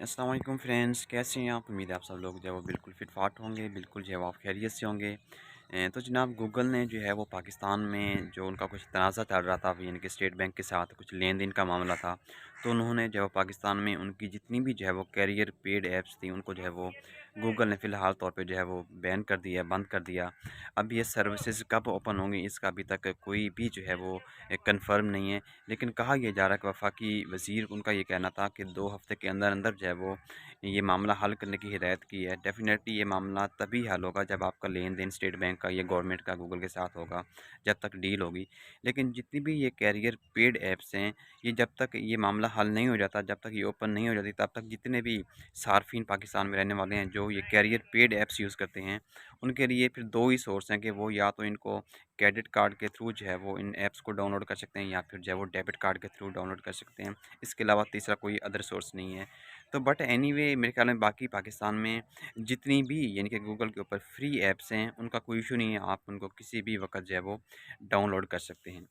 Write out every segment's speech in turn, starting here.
अस्सलाम वालेकुम फ्रेंड्स, कैसे हैं आप? उम्मीद है आप सब लोग जो है वो बिल्कुल फिट फाट होंगे, बिल्कुल जो है वो आप खैरियत से होंगे। तो जनाब गूगल ने जो है वो पाकिस्तान में जो उनका कुछ तनाज़ा चल रहा था, यानी कि स्टेट बैंक के साथ कुछ लेन देन का मामला था, तो उन्होंने जो है वो पाकिस्तान में उनकी जितनी भी जो है वो कैरियर पेड ऐप्स थी उनको जो है वो गूगल ने फ़िलहाल तौर पे जो है वो बैन कर दिया, बंद कर दिया। अब ये सर्विसेज कब ओपन होंगी इसका अभी तक कोई भी जो है वो कंफर्म नहीं है। लेकिन कहा यह जा रहा है कि वफाकी वज़ीर, उनका ये कहना था कि 2 हफ़्ते के अंदर अंदर जो है वो ये मामला हल करने की हिदायत की है। डेफ़िनेटली ये मामला तभी हल होगा जब आपका लेन देन स्टेट बैंक का या गवर्नमेंट का गूगल के साथ होगा, जब तक डील होगी। लेकिन जितनी भी ये कैरियर पेड ऐप्स हैं, ये जब तक ये मामला हल नहीं हो जाता, जब तक ये ओपन नहीं हो जाती, तब तक जितने भी सार्फिन पाकिस्तान में रहने वाले हैं जो ये कैरियर पेड ऐप्स यूज़ करते हैं, उनके लिए फिर 2 ही सोर्स हैं कि वो या तो इनको क्रेडिट कार्ड के थ्रू जो है वो इन ऐप्स को डाउनलोड कर सकते हैं, या फिर जो है वो डेबिट कार्ड के थ्रू डाउनलोड कर सकते हैं। इसके अलावा तीसरा कोई अदर सोर्स नहीं है। तो बट एनीवे मेरे ख्याल में बाकी पाकिस्तान में जितनी भी यानी कि गूगल के ऊपर फ्री ऐप्स हैं, उनका कोई इशू नहीं है, आप उनको किसी भी वक़्त जो है वो डाउनलोड कर सकते हैं।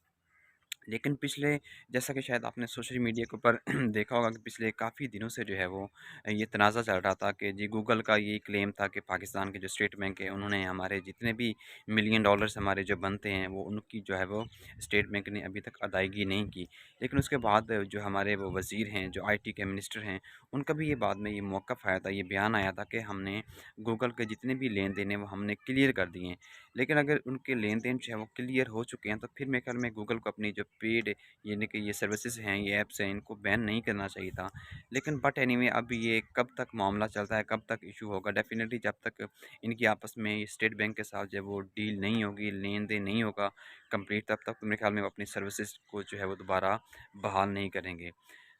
लेकिन पिछले, जैसा कि शायद आपने सोशल मीडिया के ऊपर देखा होगा कि पिछले काफ़ी दिनों से जो है वो ये तनाज़ा चल रहा था कि जी गूगल का ये क्लेम था कि पाकिस्तान के जो स्टेट बैंक है उन्होंने हमारे जितने भी मिलियन डॉलर्स हमारे जो बनते हैं वो उनकी जो है वो स्टेट बैंक ने अभी तक अदायगी नहीं की। लेकिन उसके बाद जो हमारे वो वज़ीर हैं, जो आईटी के मिनिस्टर हैं, उनका भी ये बाद में ये मौक़िफ़ आया था, ये बयान आया था कि हमने गूगल के जितने भी लेन देन हैं वो हमने क्लियर कर दिए हैं। लेकिन अगर उनके लेन-देन जो है वो क्लियर हो चुके हैं, तो फिर मेरे ख़्याल में गूगल को अपनी जो पेड यानी कि ये सर्विसेज़ हैं, ये ऐप्स हैं, इनको बैन नहीं करना चाहिए था। लेकिन बट एनीवे अब ये कब तक मामला चलता है, कब तक इश्यू होगा, डेफ़िनेटली जब तक इनकी आपस में स्टेट बैंक के साथ जो है वो डील नहीं होगी, लेन-देन नहीं होगा कंप्लीट, तब तक तो मेरे ख़्याल में वो अपनी सर्विसेज़ को जो है वो दोबारा बहाल नहीं करेंगे।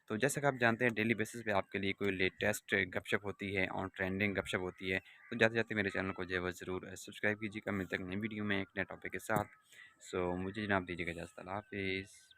तो जैसा कि आप जानते हैं डेली बेसिस पे आपके लिए कोई लेटेस्ट गपशप होती है और ट्रेंडिंग गपशप होती है, तो जाते-जाते मेरे चैनल को जो है वो ज़रूर सब्सक्राइब कीजिएगा। मिलते हैं एक नई वीडियो में एक नए टॉपिक के साथ। सो मुझे जनाब दीजिएगा इजाज़त। अल्लाह हाफ़िज़।